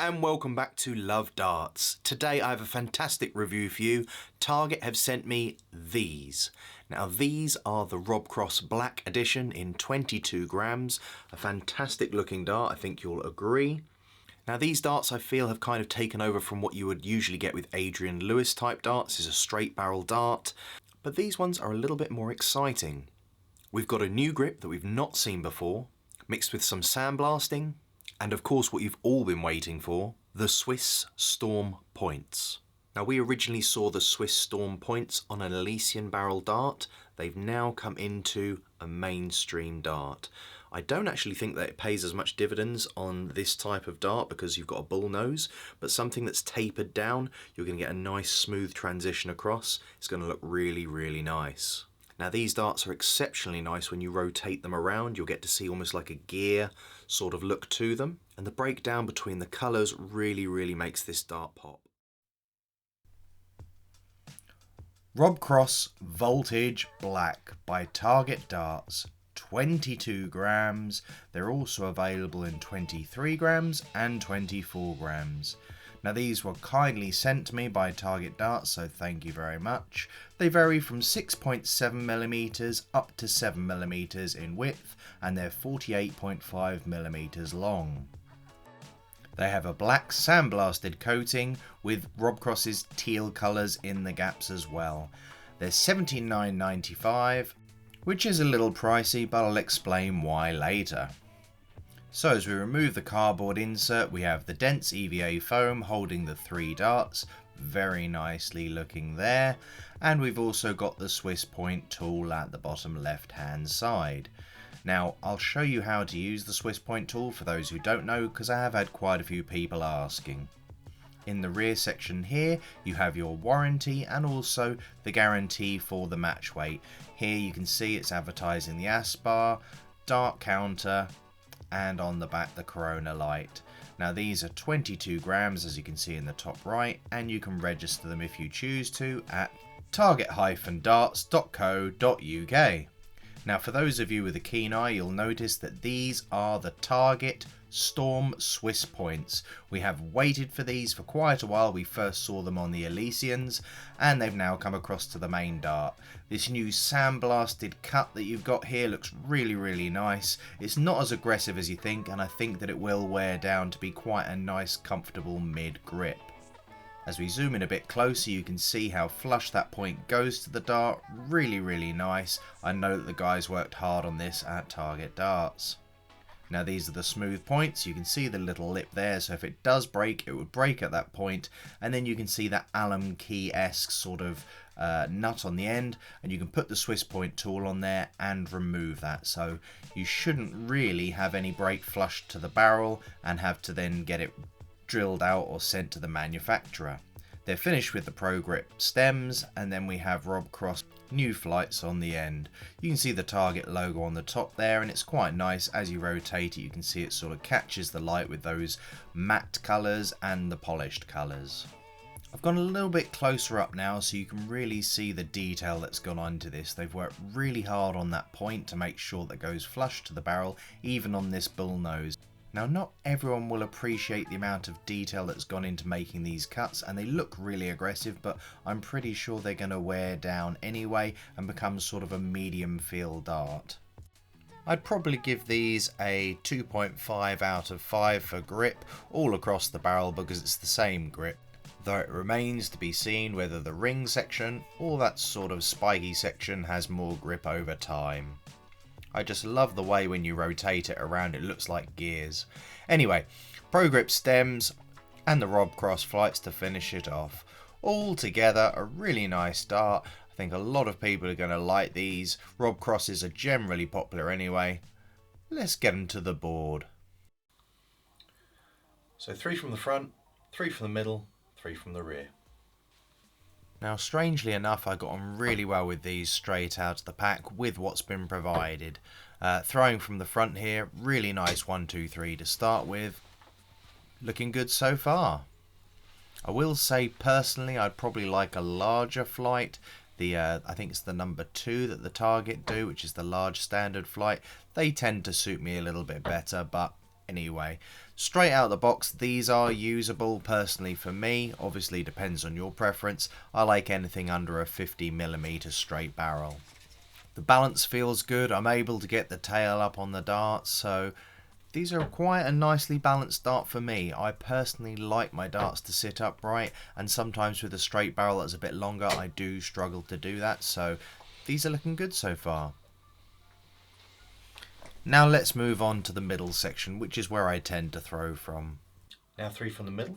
and welcome back to Love Darts. Today I have a fantastic review for you. Target have sent me these. Now these are the Rob Cross Black Edition in 22 grams. A fantastic looking dart, I think you'll agree. Now these darts I feel have kind of taken over from what you would usually get with Adrian Lewis type darts. This is a straight barrel dart, but these ones are a little bit more exciting. We've got a new grip that we've not seen before, mixed with some sandblasting, and of course what you've all been waiting for, the Swiss Storm Points. Now we originally saw the Swiss Storm Points on an Elysian barrel dart. They've now come into a mainstream dart. I don't actually think that it pays as much dividends on this type of dart because you've got a bull nose, but something that's tapered down, you're going to get a nice smooth transition across. It's going to look really, really nice. Now these darts are exceptionally nice when you rotate them around. You'll get to see almost like a gear sort of look to them. And the breakdown between the colours really makes this dart pop. Rob Cross Voltage Black by Target Darts. 22 grams. They're also available in 23 grams and 24 grams. Now these were kindly sent to me by Target Darts, so thank you very much. They vary from 6.7mm up to 7mm in width, and they're 48.5mm long. They have a black sandblasted coating with Rob Cross's teal colours in the gaps as well. They're $79.95, which is a little pricey, but I'll explain why later. So as we remove the cardboard insert, we have the dense EVA foam holding the 3 darts, very nicely looking there, and we've also got the Swiss point tool at the bottom left hand side. Now I'll show you how to use the Swiss point tool for those who don't know, because I have had quite a few people asking. In the rear section here you have your warranty and also the guarantee for the match weight. Here you can see it's advertising the ASPAR, dart counter, and on the back the Corona light. Now these are 22 grams as you can see in the top right, and you can register them if you choose to at target-darts.co.uk. Now for those of you with a keen eye, you'll notice that these are the Target Storm Swiss Points. We have waited for these for quite a while. We first saw them on the Elysians and they've now come across to the main dart. This new sandblasted cut that you've got here looks really nice. It's not as aggressive as you think, and I think that it will wear down to be quite a nice comfortable mid grip. As we zoom in a bit closer, you can see how flush that point goes to the dart. Really nice. I know that the guys worked hard on this at Target Darts. Now these are the smooth points. You can see the little lip there, so if it does break, it would break at that point, and then you can see that Allen key-esque sort of nut on the end, and you can put the Swiss point tool on there and remove that, so you shouldn't really have any break flush to the barrel and have to then get it drilled out or sent to the manufacturer. They're finished with the Pro Grip stems, and then we have Rob Cross new flights on the end. You can see the Target logo on the top there, and it's quite nice. As you rotate it, you can see it sort of catches the light with those matte colours and the polished colours. I've gone a little bit closer up now so you can really see the detail that's gone onto this. They've worked really hard on that point to make sure that goes flush to the barrel, even on this bull nose. Now not everyone will appreciate the amount of detail that's gone into making these cuts, and they look really aggressive, but I'm pretty sure they're going to wear down anyway and become sort of a medium feel dart. I'd probably give these a 2.5 out of 5 for grip all across the barrel because it's the same grip, though it remains to be seen whether the ring section or that sort of spiky section has more grip over time. I just love the way when you rotate it around it looks like gears. Anyway, Pro Grip stems and the Rob Cross flights to finish it off. All together a really nice dart. I think a lot of people are going to like these. Rob Crosses are generally popular anyway. Let's get them to the board. So 3 from the front, 3 from the middle, 3 from the rear. Now strangely enough I got on really well with these straight out of the pack with what's been provided. Throwing from the front here, really nice 1, 2, 3 to start with. Looking good so far. I will say personally I'd probably like a larger flight. I think it's the number 2 that the Target do, which is the large standard flight. They tend to suit me a little bit better, but Anyway, straight out of the box, these are usable personally for me. Obviously depends on your preference. I like anything under a 50mm straight barrel. The balance feels good. I'm able to get the tail up on the darts, so these are quite a nicely balanced dart for me. I personally like my darts to sit upright, and sometimes with a straight barrel that's a bit longer I do struggle to do that, so these are looking good so far. Now let's move on to the middle section, which is where I tend to throw from. Now 3 from the middle.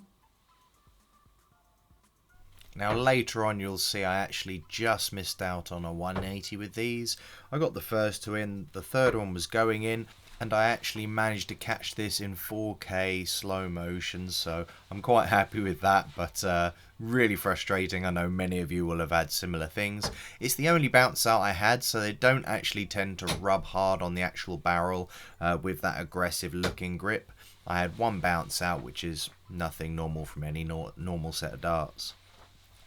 Now later on you'll see I actually just missed out on a 180 with these. I got the first 2 in, the third one was going in, and I actually managed to catch this in 4K slow motion, so I'm quite happy with that, but really frustrating. I know many of you will have had similar things. It's the only bounce out I had, so they don't actually tend to rub hard on the actual barrel with that aggressive looking grip. I had one bounce out, which is nothing normal from any normal set of darts.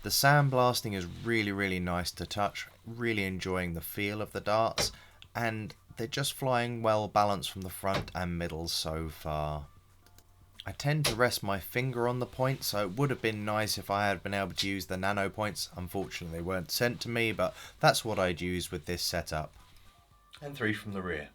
The sandblasting is really nice to touch, really enjoying the feel of the darts, and they're just flying well balanced from the front and middle so far. I tend to rest my finger on the point, so it would have been nice if I had been able to use the nano points. Unfortunately they weren't sent to me, but that's what I'd use with this setup. And 3 from the rear.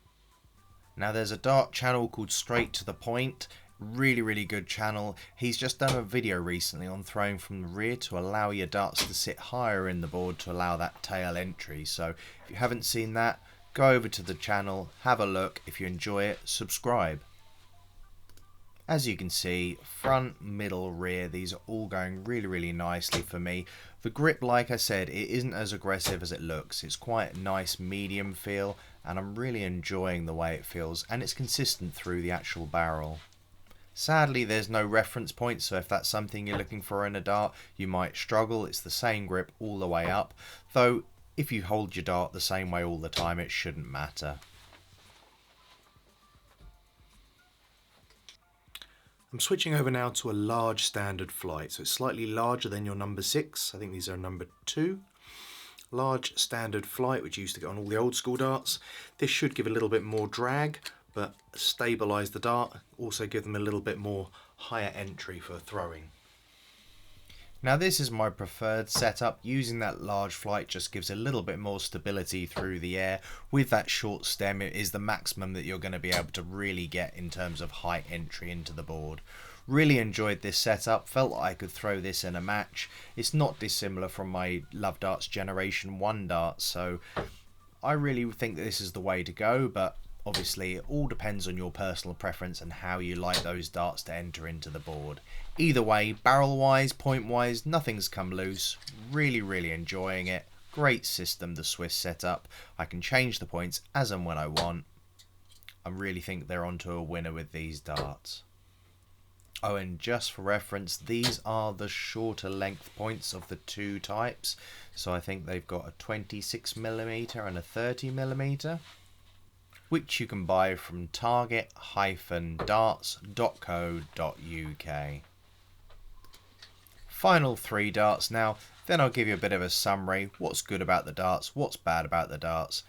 Now there's a dart channel called Straight to the Point. Really good channel. He's just done a video recently on throwing from the rear to allow your darts to sit higher in the board to allow that tail entry. So if you haven't seen that, go over to the channel, have a look. If you enjoy it, subscribe. As you can see, front, middle, rear, these are all going really nicely for me. The grip, like I said, it isn't as aggressive as it looks. It's quite a nice medium feel, and I'm really enjoying the way it feels, and it's consistent through the actual barrel. Sadly, there's no reference point, so if that's something you're looking for in a dart, you might struggle. It's the same grip all the way up, though if you hold your dart the same way all the time, it shouldn't matter. I'm switching over now to a large standard flight, so it's slightly larger than your number 6. I think these are number 2. Large standard flight, which used to get on all the old school darts. This should give a little bit more drag, but stabilise the dart, also give them a little bit more higher entry for throwing. Now this is my preferred setup. Using that large flight just gives a little bit more stability through the air. With that short stem, it is the maximum that you're going to be able to really get in terms of high entry into the board. Really enjoyed this setup, felt like I could throw this in a match. It's not dissimilar from my LoveDarts Generation 1 darts, so I really think that this is the way to go, but obviously it all depends on your personal preference and how you like those darts to enter into the board. Either way, barrel wise, point wise, nothing's come loose. Really enjoying it. Great system, the Swiss setup. I can change the points as and when I want. I really think they're onto a winner with these darts. Oh, and just for reference, these are the shorter length points of the 2 types. So I think they've got a 26mm and a 30mm. Which you can buy from target-darts.co.uk. Final 3 darts now, then I'll give you a bit of a summary, what's good about the darts, what's bad about the darts,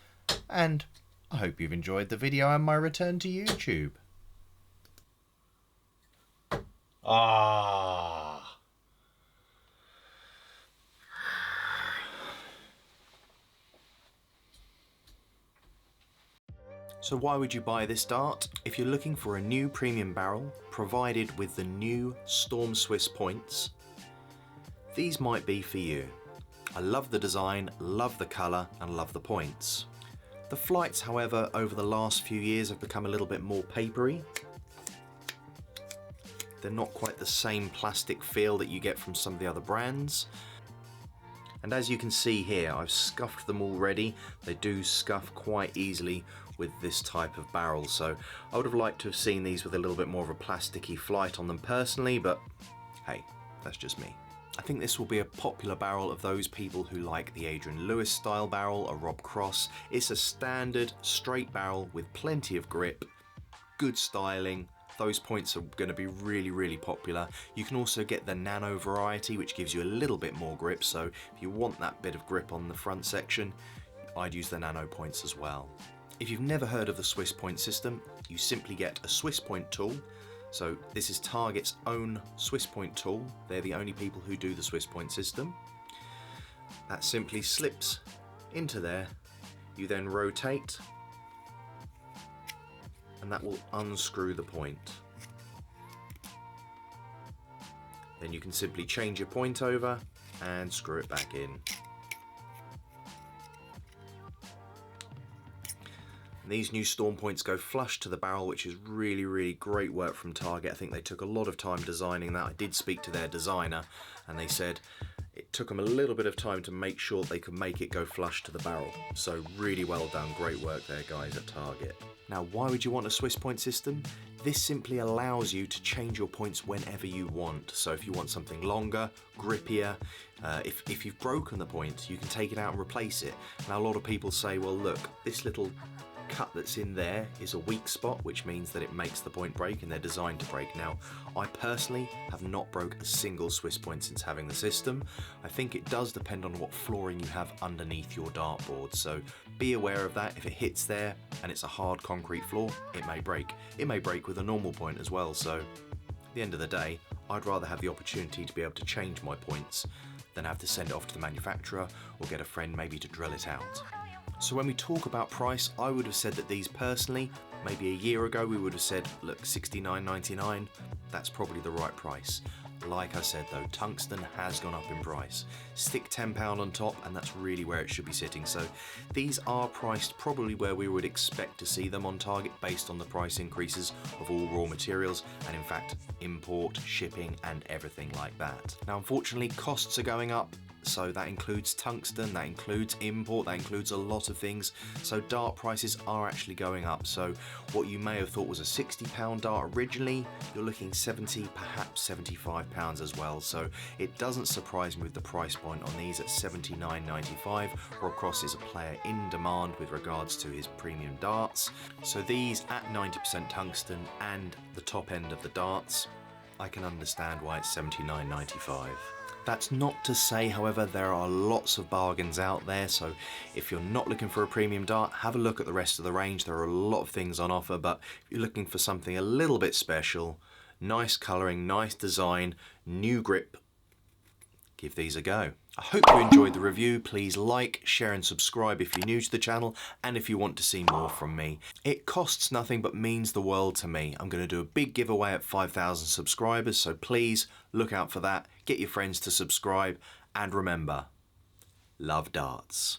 and I hope you've enjoyed the video and my return to YouTube. So why would you buy this dart? If you're looking for a new premium barrel provided with the new Storm Swiss points, these might be for you. I love the design, love the colour and love the points. The flights, however, over the last few years have become a little bit more papery. They're not quite the same plastic feel that you get from some of the other brands. And as you can see here, I've scuffed them already. They do scuff quite easily with this type of barrel, so I would have liked to have seen these with a little bit more of a plasticky flight on them personally, but hey, that's just me. I think this will be a popular barrel of those people who like the Adrian Lewis style barrel, a Rob Cross. It's a standard straight barrel with plenty of grip, good styling. Those points are going to be really popular. You can also get the nano variety, which gives you a little bit more grip, so if you want that bit of grip on the front section, I'd use the nano points as well. If you've never heard of the Swiss point system, you simply get a Swiss point tool. So this is Target's own Swiss point tool. They're the only people who do the Swiss point system. That simply slips into there. You then rotate, and that will unscrew the point. Then you can simply change your point over and screw it back in. And these new Storm points go flush to the barrel, which is really, really great work from Target. I think they took a lot of time designing that. I did speak to their designer and they said it took them a little bit of time to make sure they could make it go flush to the barrel. So really well done, great work there guys at Target. Now why would you want a Swiss point system? This simply allows you to change your points whenever you want. So if you want something longer, grippier, if you've broken the point, you can take it out and replace it. Now a lot of people say, well look, this little cut that's in there is a weak spot, which means that it makes the point break, and they're designed to break. Now I personally have not broke a single Swiss point since having the system. I think it does depend on what flooring you have underneath your dartboard, so be aware of that. If it hits there and it's a hard concrete floor, it may break. It may break with a normal point as well, so at the end of the day I'd rather have the opportunity to be able to change my points than have to send it off to the manufacturer or get a friend maybe to drill it out. So when we talk about price, I would have said that these personally, maybe a year ago we would have said, look, $69.99, that's probably the right price. Like I said though, tungsten has gone up in price. Stick £10 on top and that's really where it should be sitting. So these are priced probably where we would expect to see them on Target based on the price increases of all raw materials and in fact import, shipping and everything like that. Now unfortunately costs are going up. So that includes tungsten, that includes import, that includes a lot of things. So dart prices are actually going up. So what you may have thought was a £60 dart originally, you're looking 70, perhaps £75 as well. So it doesn't surprise me with the price point on these at $79.95. Rob Cross is a player in demand with regards to his premium darts. So these at 90% tungsten and the top end of the darts, I can understand why it's $79.95. That's not to say, however, there are lots of bargains out there, so if you're not looking for a premium dart, have a look at the rest of the range. There are a lot of things on offer, but if you're looking for something a little bit special, nice colouring, nice design, new grip, give these a go. I hope you enjoyed the review. Please like, share and subscribe if you're new to the channel and if you want to see more from me. It costs nothing but means the world to me. I'm going to do a big giveaway at 5,000 subscribers, so please look out for that. Get your friends to subscribe and remember, love darts.